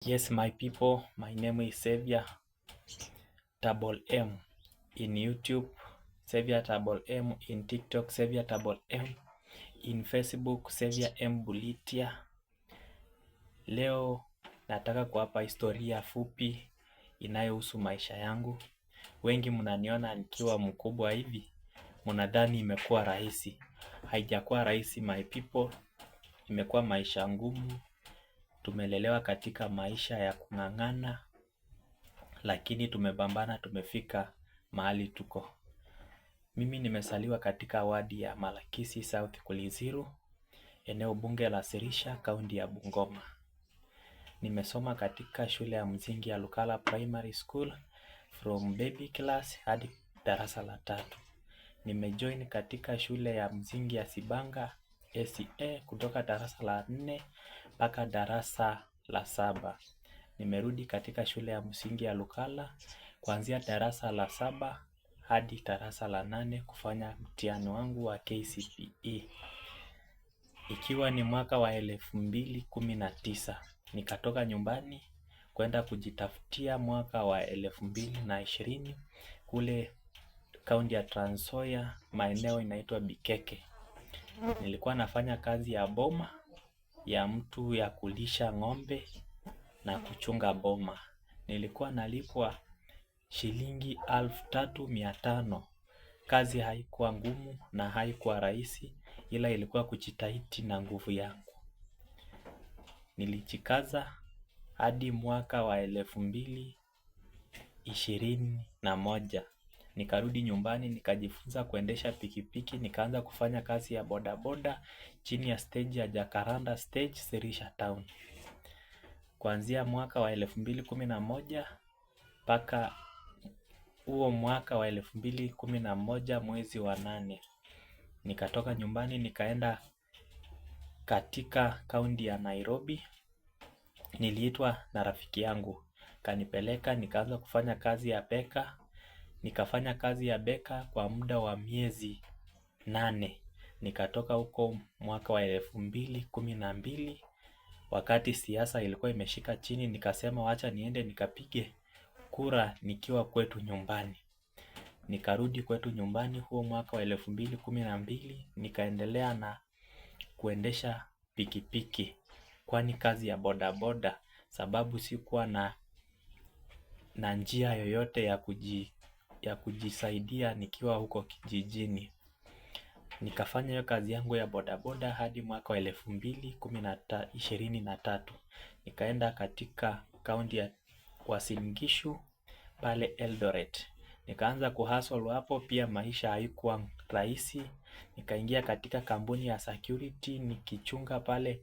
Yes, my people, my name is Xavier Double M in YouTube, Xavier Double M in TikTok, Xavier Double M in Facebook, Xavier M Bulitia. Leo nataka kuwapa historia fupi inayohusu maisha yangu. Wengi mnaniona nikiwa mkubwa hivi, mnadhani imekuwa rahisi. Haijakuwa rahisi my people, imekuwa maisha ngumu. Tumelelewa katika maisha ya kung'ang'ana, lakini tumepambana, tumefika mahali tuko. Mimi nimesaliwa katika wadi ya Malakisi South Kuliziru, eneo bunge la Sirisha, kaunti ya Bungoma. Nimesoma katika shule ya msingi ya Lukala Primary School from baby class hadi darasa la 3. Nimejoin katika shule ya msingi ya Sibanga SCA kutoka darasa la 4 mpaka darasa la 7. Nimerudi katika shule ya msingi ya Lukala kuanzia darasa la 7 hadi darasa la 8 kufanya mtihani wangu wa KCPE. Ikiwa ni mwaka wa 2019, nikatoka nyumbani kwenda kujitafutia mwaka wa 2020 kule kaunti ya Trans Nzoia, maeneo inaitwa Bikeke. Nilikuwa nafanya kazi ya boma ya mtu ya kulisha ng'ombe na kuchunga boma. Nilikuwa nalipwa shilingi 3,500. Kazi haikuwa ngumu na haikuwa rahisi, ila ilikuwa kujitahidi na nguvu yangu. Nilijikaza hadi mwaka wa 2021. Nikarudi nyumbani, nikajifunza kuendesha pikipiki, nikaanza kufanya kazi ya bodaboda chini ya stage ya Jacaranda Stage, Sirisha Town. Kuanzia mwaka wa 2011 mpaka huo mwaka wa 2011 mwezi wa 8. Nikatoka nyumbani nikaenda katika kaunti ya Nairobi. Niliitwa na rafiki yangu, kanipeleka nikaanza kufanya kazi ya beka. Nikafanya kazi ya beka kwa muda wa miezi 8. Nikatoka huko mwaka wa 2012. Wakati siasa ilikuwa imeshika chini, nikasema wacha niende nikapige kura nikiwa kwetu nyumbani. Nikarudi kwetu nyumbani huo mwaka wa 2012, nikaendelea na kuendesha pikipiki, kwani kazi ya bodaboda, sababu sikuwa na njia yoyote ya kujisaidia nikiwa huko kijijini. Nikafanya hiyo kazi yangu ya bodaboda hadi mwaka wa 2023. Nikaenda katika kaunti ya Uasin Gishu pale Eldoret. Nikaanza kuhustle hapo, pia maisha haikuwa rahisi. Nikaingia katika kampuni ya security nikichunga pale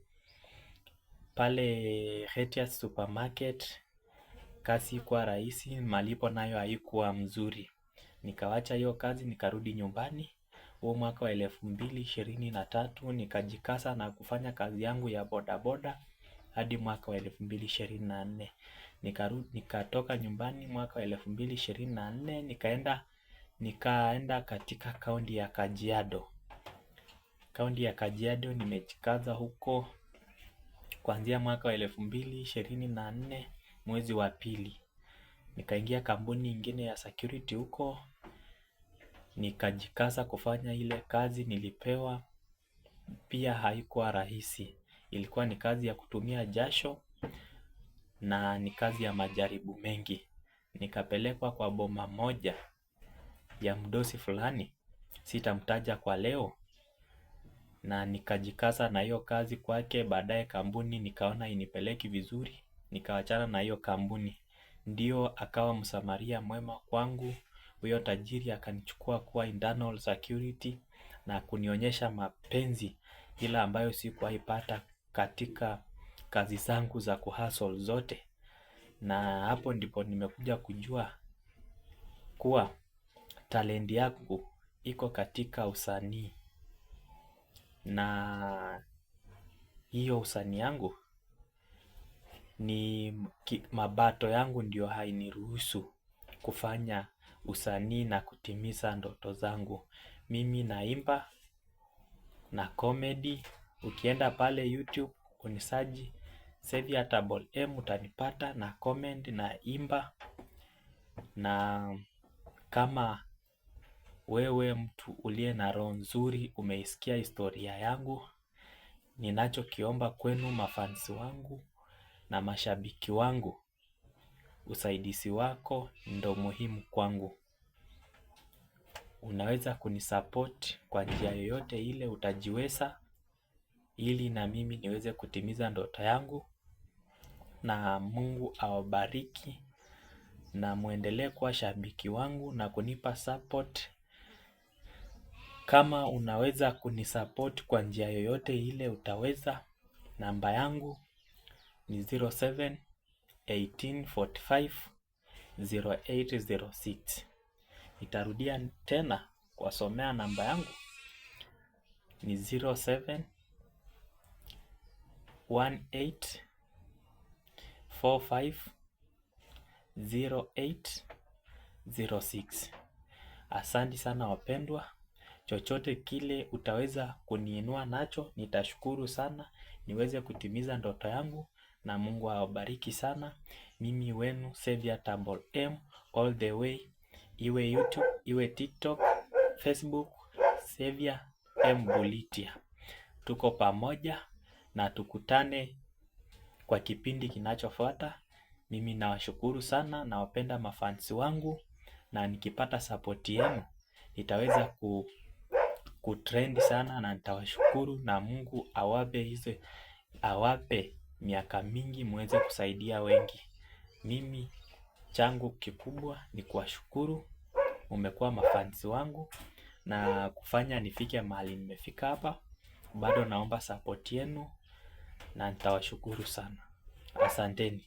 Hetias Supermarket. Kazi haikuwa rahisi, malipo nayo haikuwa mzuri. Nikawacha hiyo kazi nikarudi nyumbani. Huo mwaka wa 2023 nikajikasa na kufanya kazi yangu ya bodaboda hadi mwaka wa 2024. Nikatoka nyumbani mwaka wa 2024 nikaenda katika kaunti ya Kajiado. Kaunti ya Kajiado nimejikaza huko kuanzia mwaka wa 2024 mwezi wa 2. Nikaingia kampuni nyingine ya security huko. Nikajikaza kufanya ile kazi nilipewa, pia haikuwa rahisi. Ilikuwa ni kazi ya kutumia jasho na ni kazi ya majaribu mengi. Nikapelekwa kwa boma moja ya mdosi fulani, sitamtaja kwa leo, na nikajikaza na hiyo kazi kwake. Baadaye kampuni nikaona inipeleki vizuri, nikawachana na hiyo kampuni. Ndio akawa msamaria mwema kwangu. Huyo tajiri akanichukua kuwa internal security na kunionyesha mapenzi ila ambayo sikuwaipata katika kazi zangu za kuhustle zote. Na hapo ndipo nimekuja kujua kuwa talent yangu iko katika usanii, na hiyo usanii yangu ni mapato yangu ndio hainiruhusu kufanya usanii na kutimiza ndoto zangu. Mimi naimba na comedy. Ukienda pale YouTube unisearch Xavier Double M utanipata na comment na imba. Na kama wewe mtu uliye na roho nzuri umeisikia historia yangu, ninachokiomba kwenu mafansi wangu na mashabiki wangu, usaidizi wako ndo muhimu kwangu. Unaweza kunisupport kwa njia yoyote ile utajiweza, ili na mimi niweze kutimiza ndoto yangu. Na Mungu awabariki na muendelee kuwa shabiki wangu na kunipa support. Kama unaweza kunisupport kwa njia yoyote ile utaweza, namba yangu ni 07 1845 0806. Nitarudia tena kuwasomea namba yangu ni 07 18 45 0806. Asante sana wapendwa. Chochote kile utaweza kuniinua nacho nitashukuru sana, niweze kutimiza ndoto yangu, na Mungu awabariki sana. Mimi wenu Xavier Double M all the way, iwe YouTube, iwe TikTok, Facebook, Xavier M Bulitia. Tuko pamoja na tukutane kwa kipindi kinachofuata. Mimi nawashukuru sana, nawapenda mafansi wangu, na nikipata support yenu nitaweza kutrend sana na nitawashukuru, na Mungu awape miaka mingi muweze kusaidia wengi. Mimi changu kikubwa ni kuwashukuru, umekuwa mafansi wangu na kufanya nifike mahali nimefika hapa. Bado naomba support yenu na nitawashukuru sana. Asanteni.